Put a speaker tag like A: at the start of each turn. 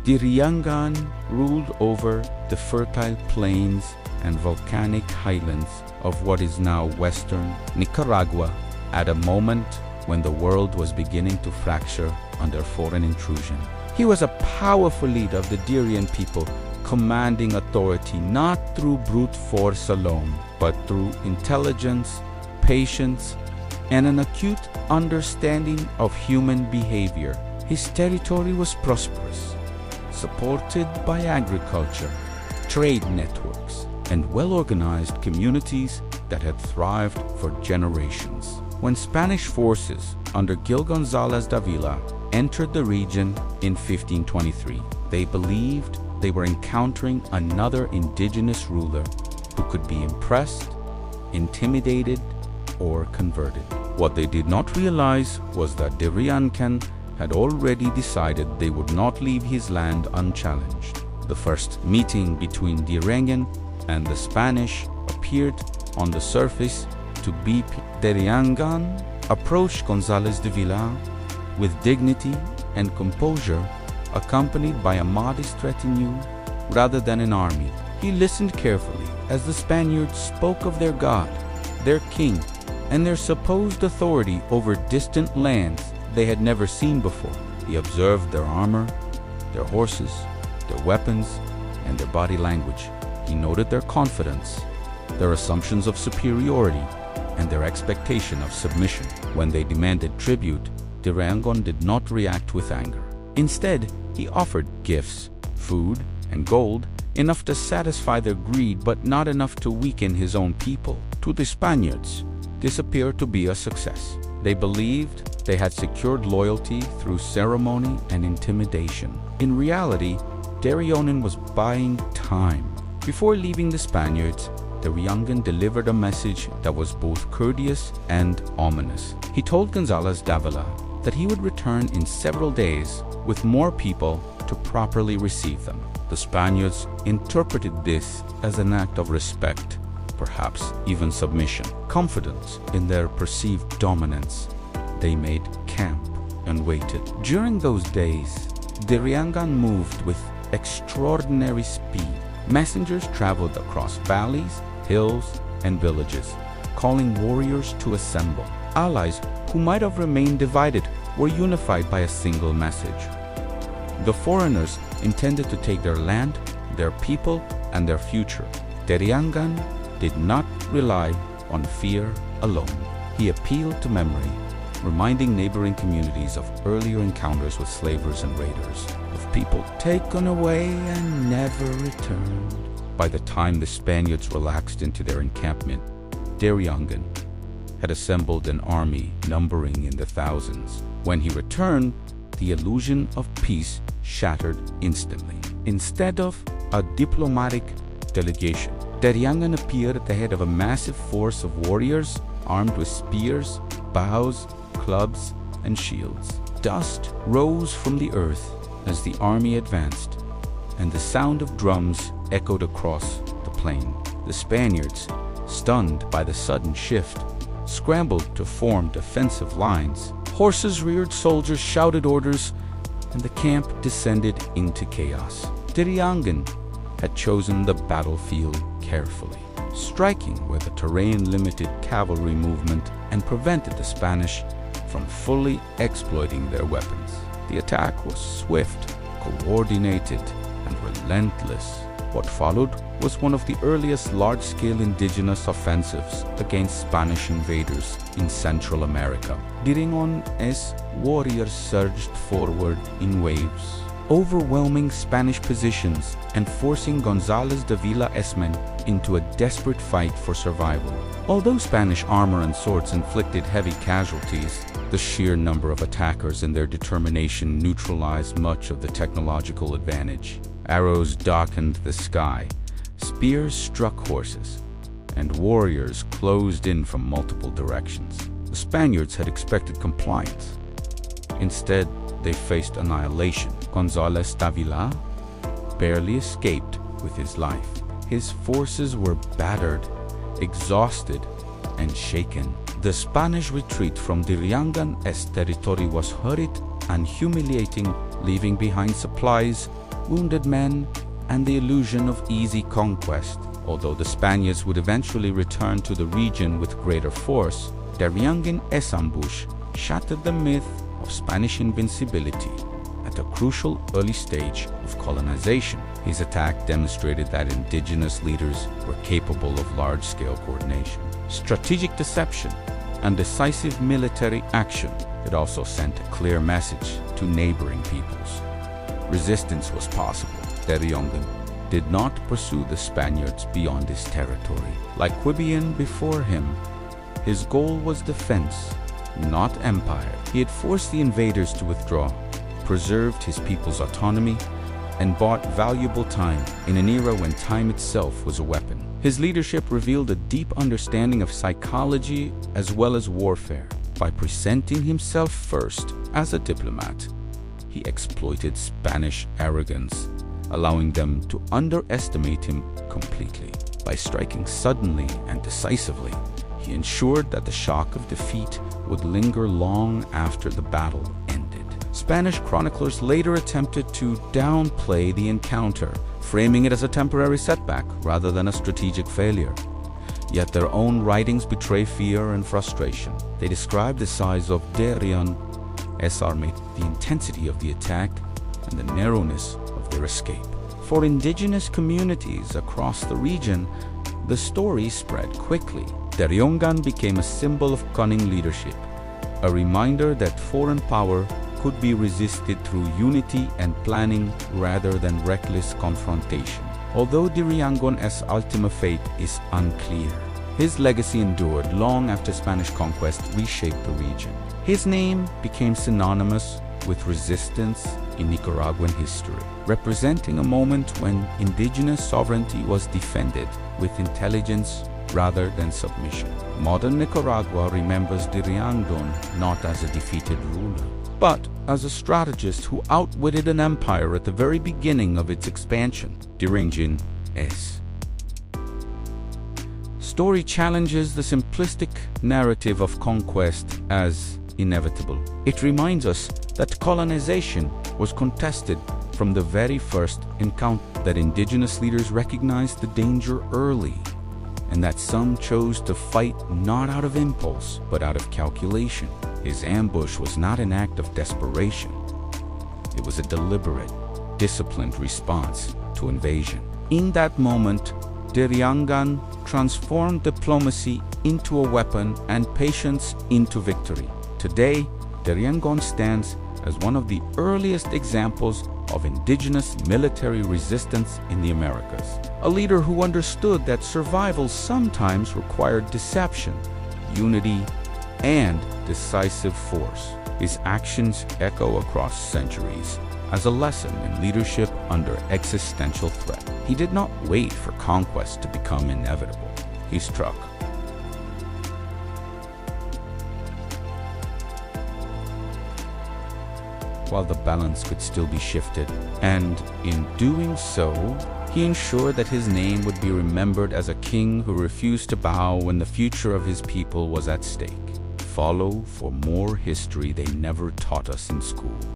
A: Diriangén ruled over the fertile plains and volcanic highlands of what is now western Nicaragua at a moment when the world was beginning to fracture under foreign intrusion. He was a powerful leader of the Diriangén people, commanding authority not through brute force alone, but through intelligence, patience, and an acute understanding of human behavior. His territory was prosperous, supported by agriculture, trade networks, and well-organized communities that had thrived for generations. When Spanish forces under Gil González Dávila entered the region in 1523, they believed they were encountering another indigenous ruler who could be impressed, intimidated, or converted. What they did not realize was that Diriangén had already decided they would not leave his land unchallenged. The first meeting between Diriangén and the Spanish appeared on the surface to be Diriangén approached González Dávila with dignity and composure, accompanied by a modest retinue rather than an army. He listened carefully as the Spaniards spoke of their God, their king, and their supposed authority over distant lands they had never seen before. He observed their armor, their horses, their weapons, and their body language. He noted their confidence, their assumptions of superiority, and their expectation of submission. When they demanded tribute, Diriangén did not react with anger. Instead, he offered gifts, food, and gold, enough to satisfy their greed but not enough to weaken his own people. To the Spaniards, this appeared to be a success. They believed they had secured loyalty through ceremony and intimidation. In reality, Diriangén was buying time. Before leaving the Spaniards, Diriangén delivered a message that was both courteous and ominous. He told González Dávila that he would return in several days with more people to properly receive them. The Spaniards interpreted this as an act of respect, perhaps even submission. Confident in their perceived dominance, they made camp and waited. During those days, Diriangén moved with extraordinary speed. Messengers traveled across valleys, hills, and villages, calling warriors to assemble. Allies who might have remained divided were unified by a single message. The foreigners intended to take their land, their people, and their future. Diriangén did not rely on fear alone. He appealed to memory, reminding neighboring communities of earlier encounters with slavers and raiders, of people taken away and never returned. By the time the Spaniards relaxed into their encampment, Diriangén had assembled an army numbering in the thousands. When he returned, the illusion of peace shattered instantly. Instead of a diplomatic delegation, Diriangén appeared at the head of a massive force of warriors armed with spears, bows, clubs, and shields. Dust rose from the earth as the army advanced, and the sound of drums echoed across the plain. The Spaniards, stunned by the sudden shift, scrambled to form defensive lines. Horses reared, soldiers shouted orders, and the camp descended into chaos. Diriangén had chosen the battlefield carefully, striking where the terrain limited cavalry movement and prevented the Spanish from fully exploiting their weapons. The attack was swift, coordinated, and relentless. What followed was one of the earliest large-scale indigenous offensives against Spanish invaders in Central America. Diriangén's warriors surged forward in waves, overwhelming Spanish positions and forcing González Dávila's men into a desperate fight for survival. Although Spanish armor and swords inflicted heavy casualties, the sheer number of attackers and their determination neutralized much of the technological advantage. Arrows darkened the sky, spears struck horses, and warriors closed in from multiple directions. The Spaniards had expected compliance. Instead, they faced annihilation. González Dávila barely escaped with his life. His forces were battered, exhausted, and shaken. The Spanish retreat from Diriangén's territory was hurried and humiliating, leaving behind supplies wounded men, and the illusion of easy conquest. Although the Spaniards would eventually return to the region with greater force, Diriangén ambush shattered the myth of Spanish invincibility at a crucial early stage of colonization. His attack demonstrated that indigenous leaders were capable of large-scale coordination, strategic deception, and decisive military action. It also sent a clear message to neighboring peoples. Resistance was possible. Diriangén did not pursue the Spaniards beyond his territory. Like Quibian before him, his goal was defense, not empire. He had forced the invaders to withdraw, preserved his people's autonomy, and bought valuable time in an era when time itself was a weapon. His leadership revealed a deep understanding of psychology as well as warfare. By presenting himself first as a diplomat, he exploited Spanish arrogance, allowing them to underestimate him completely. By striking suddenly and decisively, he ensured that the shock of defeat would linger long after the battle ended. Spanish chroniclers later attempted to downplay the encounter, framing it as a temporary setback rather than a strategic failure. Yet their own writings betray fear and frustration. They describe the size of Diriangén's army, the intensity of the attack, and the narrowness of their escape. For indigenous communities across the region, the story spread quickly. Diriangén became a symbol of cunning leadership, a reminder that foreign power could be resisted through unity and planning rather than reckless confrontation. Although Diriangén's ultimate fate is unclear, his legacy endured long after Spanish conquest reshaped the region. His name became synonymous with resistance in Nicaraguan history, representing a moment when indigenous sovereignty was defended with intelligence rather than submission. Modern Nicaragua remembers Diriangén not as a defeated ruler, but as a strategist who outwitted an empire at the very beginning of its expansion. Diriangén's story challenges the simplistic narrative of conquest as inevitable. It reminds us that colonization was contested from the very first encounter, that indigenous leaders recognized the danger early, and that some chose to fight not out of impulse, but out of calculation. His ambush was not an act of desperation. It was a deliberate, disciplined response to invasion. In that moment, Diriangén transformed diplomacy into a weapon and patience into victory. Today, Diriangén stands as one of the earliest examples of indigenous military resistance in the Americas. A leader who understood that survival sometimes required deception, unity, and decisive force. His actions echo across centuries as a lesson in leadership under existential threat. He did not wait for conquest to become inevitable. He struck while the balance could still be shifted, and in doing so, he ensured that his name would be remembered as a king who refused to bow when the future of his people was at stake. Follow for more history they never taught us in school.